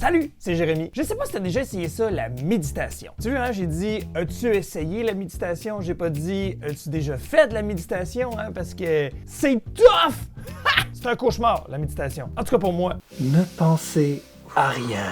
Salut, c'est Jérémy. Je sais pas si t'as déjà essayé ça, la méditation. Tu vois, hein, j'ai dit « As-tu essayé la méditation? » J'ai pas dit « As-tu déjà fait de la méditation? » Parce que c'est tough! C'est un cauchemar, la méditation. En tout cas pour moi. Ne pensez à rien.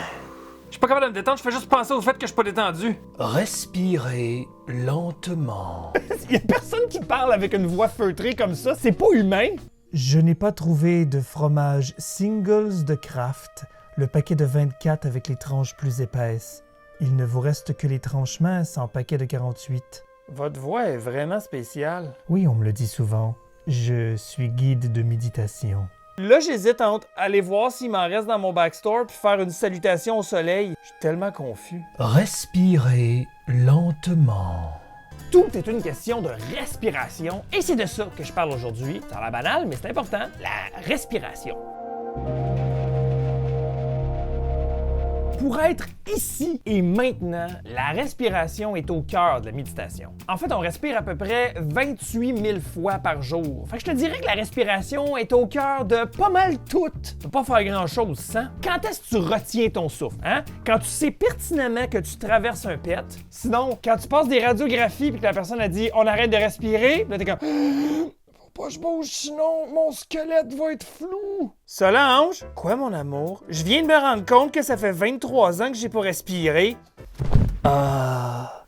Je suis pas capable de me détendre, je fais juste penser au fait que je suis pas détendu. Respirez lentement. Il y a personne qui parle avec une voix feutrée comme ça, c'est pas humain. Je n'ai pas trouvé de fromage Singles de Kraft, le paquet de 24 avec les tranches plus épaisses. Il ne vous reste que les tranches minces en paquet de 48. Votre voix est vraiment spéciale. Oui, on me le dit souvent. Je suis guide de méditation. Là, j'hésite entre aller voir s'il m'en reste dans mon backstore puis faire une salutation au soleil. Je suis tellement confus. Respirez lentement. Tout est une question de respiration et c'est de ça que je parle aujourd'hui. Ça a l'air banal, mais c'est important, la respiration. Pour être ici et maintenant, la respiration est au cœur de la méditation. En fait, on respire à peu près 28 000 fois par jour. Fait que je te dirais que la respiration est au cœur de pas mal tout. Tu peux pas faire grand-chose sans. Quand est-ce que tu retiens ton souffle, hein? Quand tu sais pertinemment que tu traverses un pet. Sinon, quand tu passes des radiographies et que la personne a dit « on arrête de respirer », là t'es comme « je bouge, sinon mon squelette va être flou. » Solange? Quoi, mon amour? Je viens de me rendre compte que ça fait 23 ans que j'ai pas respiré.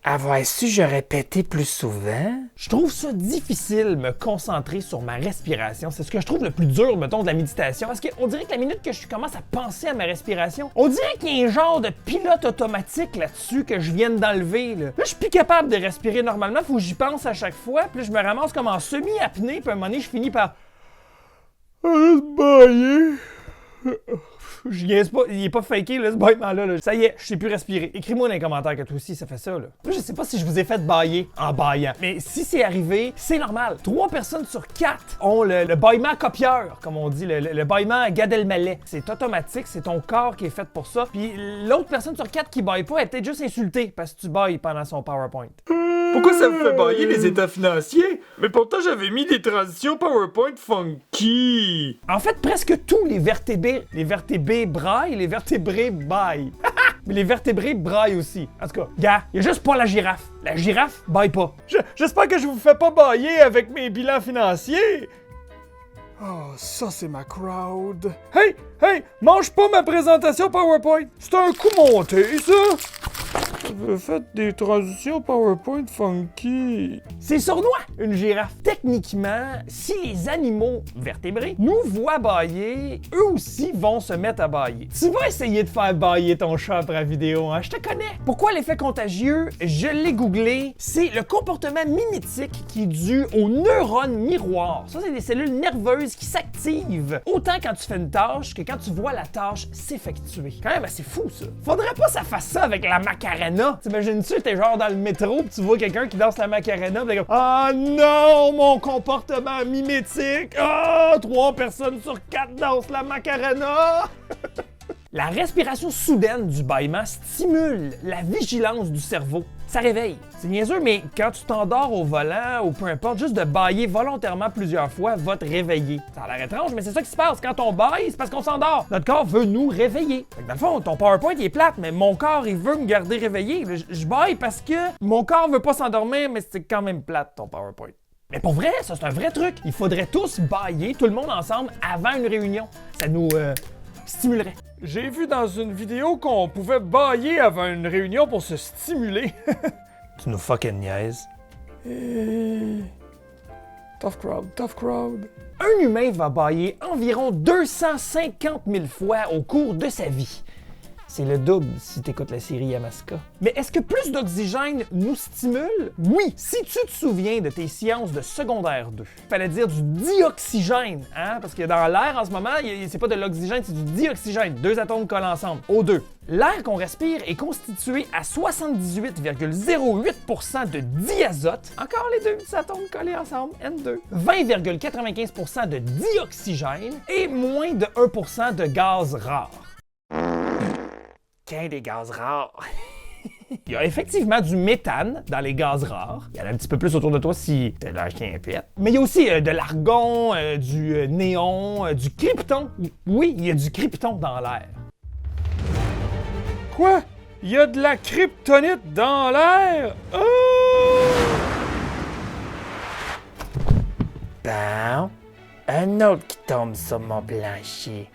Avoir su, j'aurais pété plus souvent. Je trouve ça difficile me concentrer sur ma respiration. C'est ce que je trouve le plus dur, mettons, de la méditation. Parce qu'on dirait que la minute que je commence à penser à ma respiration, on dirait qu'il y a un genre de pilote automatique là-dessus que je viens d'enlever. Là, je suis plus capable de respirer normalement. Faut que j'y pense à chaque fois. Puis là, je me ramasse comme en semi-apnée. Puis à un moment donné, je finis par... bailler. Je niaise pas, il est pas faké, là, ce bâillement-là. Ça y est, je sais plus respirer. Écris-moi dans les commentaires que toi aussi, ça fait ça, là. Moi, je sais pas si je vous ai fait bailler en baillant, mais si c'est arrivé, c'est normal. 3 personnes sur 4 ont le bâillement copieur, comme on dit, le bâillement Gad Elmaleh. C'est automatique, c'est ton corps qui est fait pour ça. Puis l'autre personne sur 4 qui baille pas, elle est peut-être juste insultée parce que tu bailles pendant son PowerPoint. Pourquoi ça me fait bailler les états financiers? Mais pourtant j'avais mis des transitions PowerPoint funky. En fait, presque tous les vertébrés braillent, les vertébrés baillent. Mais les vertébrés braillent aussi. En tout cas, gars, il y a juste pas la girafe. La girafe baille pas. J'espère que je vous fais pas bailler avec mes bilans financiers. Oh, ça c'est ma crowd. Hey, mange pas ma présentation PowerPoint. C'est un coup monté, ça. Vous faites des transitions PowerPoint funky. C'est sournois, une girafe. Techniquement, si les animaux vertébrés nous voient bailler, eux aussi vont se mettre à bailler. Tu vas essayer de faire bailler ton chat après la vidéo, hein? Je te connais. Pourquoi l'effet contagieux? Je l'ai googlé. C'est le comportement mimétique qui est dû aux neurones miroirs. Ça, c'est des cellules nerveuses qui s'activent autant quand tu fais une tâche que quand tu vois la tâche s'effectuer. Quand même assez fou, ça. Faudrait pas que ça fasse ça avec la Macarena. T'imagines-tu, t'es genre dans le métro pis tu vois quelqu'un qui danse la Macarena pis t'es comme « Ah non, mon comportement mimétique! Ah, 3 personnes sur 4 dansent la Macarena! » La respiration soudaine du bâillement stimule la vigilance du cerveau. Ça réveille. C'est niaiseux, mais quand tu t'endors au volant ou peu importe, juste de bâiller volontairement plusieurs fois va te réveiller. Ça a l'air étrange, mais c'est ça qui se passe. Quand on bâille, c'est parce qu'on s'endort. Notre corps veut nous réveiller. Fait que dans le fond, ton PowerPoint il est plate, mais mon corps il veut me garder réveillé. Je bâille parce que mon corps veut pas s'endormir, mais c'est quand même plate ton PowerPoint. Mais pour vrai, ça c'est un vrai truc. Il faudrait tous bâiller, tout le monde ensemble, avant une réunion. Ça nous stimulerait. J'ai vu dans une vidéo qu'on pouvait bâiller avant une réunion pour se stimuler. Tu nous fucking niaises. Tough crowd. Un humain va bâiller environ 250 000 fois au cours de sa vie. C'est le double si t'écoutes la série Yamaska. Mais est-ce que plus d'oxygène nous stimule? Oui, si tu te souviens de tes sciences de secondaire 2. Fallait dire du dioxygène, hein? Parce que dans l'air en ce moment, c'est pas de l'oxygène, c'est du dioxygène. 2 atomes collent ensemble. O2. L'air qu'on respire est constitué à 78,08% de diazote. Encore les 2 atomes collés ensemble, N2. 20,95% de dioxygène et moins de 1% de gaz rare. Des gaz rares. Il y a effectivement du méthane dans les gaz rares. Il y en a un petit peu plus autour de toi si t'as l'air qui pète. Mais il y a aussi de l'argon, du néon, du krypton. Oui, il y a du krypton dans l'air. Quoi? Il y a de la kryptonite dans l'air? Oh! Bon, un autre qui tombe sur mon plancher.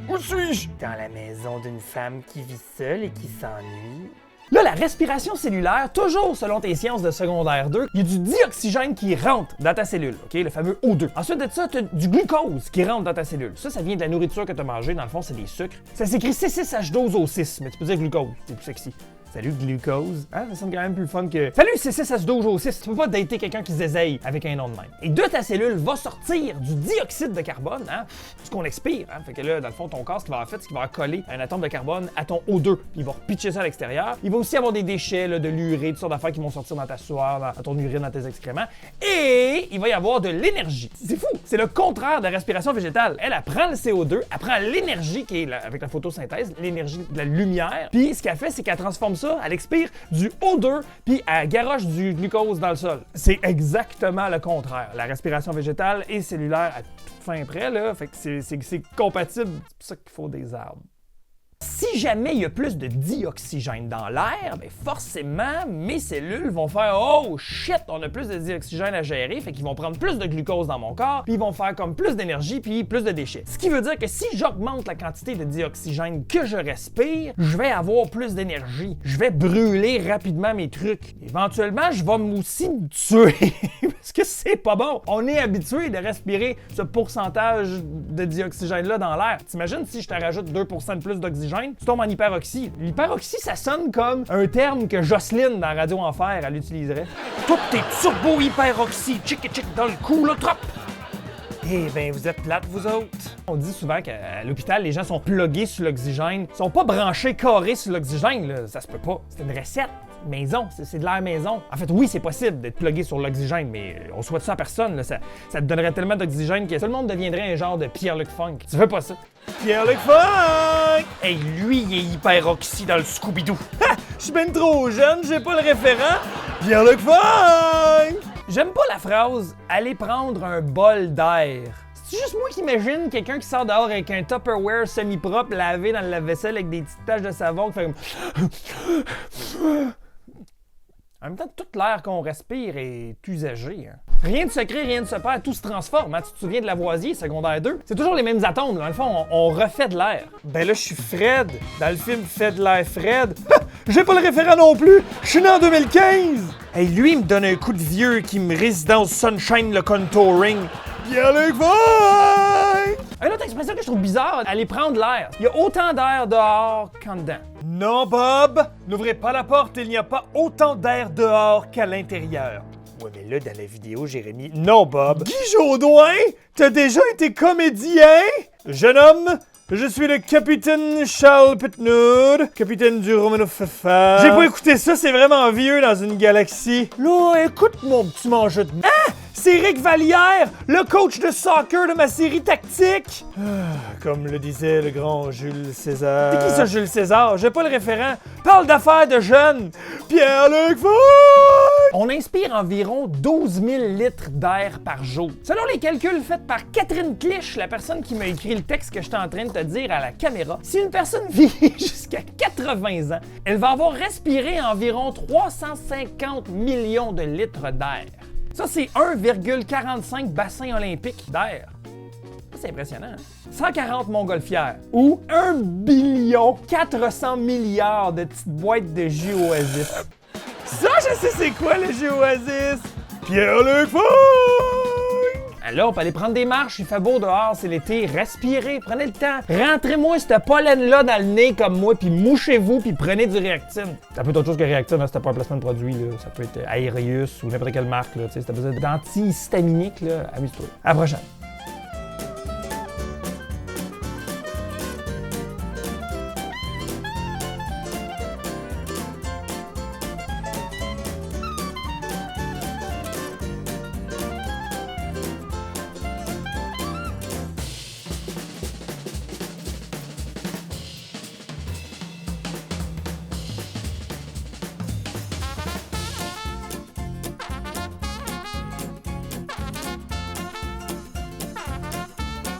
Où suis-je? Dans la maison d'une femme qui vit seule et qui s'ennuie. Là, la respiration cellulaire, toujours selon tes sciences de secondaire 2, il y a du dioxygène qui rentre dans ta cellule, OK? Le fameux O2. Ensuite de ça, tu as du glucose qui rentre dans ta cellule. Ça vient de la nourriture que tu as mangée. Dans le fond, c'est des sucres. Ça s'écrit C6H12O6, mais tu peux dire glucose. C'est plus sexy. Salut, glucose. Hein? Ça sonne quand même plus fun que... Salut, C6H12O6. Tu peux pas dater quelqu'un qui se zézeille avec un nom de même. Et de ta cellule va sortir du dioxyde de carbone, hein? Ce qu'on expire, hein? Fait que là, dans le fond, ton corps, ce qu'il va avoir fait, c'est qu'il va coller un atome de carbone à ton O2. Puis il va repitcher ça à l'extérieur. Il va aussi avoir des déchets, là, de l'urée, toutes sortes d'affaires qui vont sortir dans ta sueur, dans ton urine, dans tes excréments. Et il va y avoir de l'énergie. C'est fou! C'est le contraire de la respiration végétale. Elle prend le CO2, elle prend l'énergie qui est avec la photosynthèse, l'énergie de la lumière. Puis ce qu'elle fait, c'est qu'elle transforme ça, elle expire du O2, puis elle garoche du glucose dans le sol. C'est exactement le contraire. La respiration végétale et cellulaire à toute fin près, là, fait que c'est compatible. C'est pour ça qu'il faut des arbres. Si jamais il y a plus de dioxygène dans l'air, bien forcément, mes cellules vont faire « Oh shit, on a plus de dioxygène à gérer », fait qu'ils vont prendre plus de glucose dans mon corps, puis ils vont faire comme plus d'énergie, puis plus de déchets. Ce qui veut dire que si j'augmente la quantité de dioxygène que je respire, je vais avoir plus d'énergie. Je vais brûler rapidement mes trucs. Éventuellement, je vais aussi me tuer, parce que c'est pas bon. On est habitué de respirer ce pourcentage de dioxygène-là dans l'air. T'imagines si je te rajoute 2% de plus d'oxygène, tu tombes en hyperoxie. L'hyperoxie, ça sonne comme un terme que Jocelyne dans Radio Enfer, elle utiliserait. Toutes tes turbo-hyperoxie, chick dans le cou, là, trop! Eh ben, vous êtes plates, vous autres. On dit souvent qu'à l'hôpital, les gens sont plugués sur l'oxygène. Ils sont pas branchés carrés sur l'oxygène, là. Ça se peut pas. C'est une recette. Maison, c'est de l'air maison. En fait, oui, c'est possible d'être plugué sur l'oxygène, mais on souhaite ça à personne. Là. Ça te donnerait tellement d'oxygène que tout le monde deviendrait un genre de Pierre-Luc Funk. Tu veux pas ça? Pierre-Luc Funk! Hey, lui, il est hyperoxy dans le Scooby-Doo. Ha! Je suis ben trop jeune, j'ai pas le référent. Pierre-Luc Funk! J'aime pas la phrase « aller prendre un bol d'air ». C'est juste moi qui imagine quelqu'un qui sort dehors avec un Tupperware semi-propre lavé dans le lave-vaisselle avec des petites taches de savon qui fait comme... En même temps, tout l'air qu'on respire est usagé. Hein. Rien de se crée, rien de se perd, tout se transforme. Hein. Tu te souviens de Lavoisier, secondaire 2? C'est toujours les mêmes atomes. Dans le fond, on refait de l'air. Ben là, je suis Fred. Dans le film Fait de l'air Fred. J'ai pas le référent non plus. Je suis né en 2015. Hey, lui, il me donne un coup de vieux qui me résidence Sunshine le contouring. Pierre-Luc Funk! Une autre expression que je trouve bizarre, aller prendre l'air. Il y a autant d'air dehors qu'en dedans. Non, Bob! N'ouvrez pas la porte, il n'y a pas autant d'air dehors qu'à l'intérieur. Ouais, mais là, dans la vidéo, Jérémy... Non, Bob! Guy Jodoin? T'as déjà été comédien? Jeune homme, je suis le capitaine Charles Petnoud, capitaine du Romano Fafa. J'ai pas écouté ça, c'est vraiment vieux dans une galaxie. Là, écoute mon petit mangeur de... Ah! C'est Rick Vallière, le coach de soccer de ma série Tactique! Comme le disait le grand Jules César. C'est qui ça, Jules César? J'ai pas le référent. Parle d'affaires de jeunes. Pierre-Luc Funk! On inspire environ 12 000 litres d'air par jour. Selon les calculs faits par Catherine Clich, la personne qui m'a écrit le texte que je suis en train de te dire à la caméra, si une personne vit jusqu'à 80 ans, elle va avoir respiré environ 350 millions de litres d'air. Ça, c'est 1,45 bassins olympiques d'air. Ça, c'est impressionnant. Hein? 140 montgolfières ou 1,4 milliard de petites boîtes de jus Oasis. Ça, je sais c'est quoi le jus Oasis? Pierre-Luc Funk! Là, on peut aller prendre des marches, il fait beau dehors, c'est l'été, respirez, prenez le temps. Rentrez-moi cette pollen-là dans le nez comme moi, puis mouchez-vous, puis prenez du Réactine. Ça peut être autre chose que Réactine, hein, c'était pas un placement de produit, là. Ça peut être Aerius ou n'importe quelle marque, là, si t'as besoin d'antihistaminique, là, amuse-toi. À la prochaine.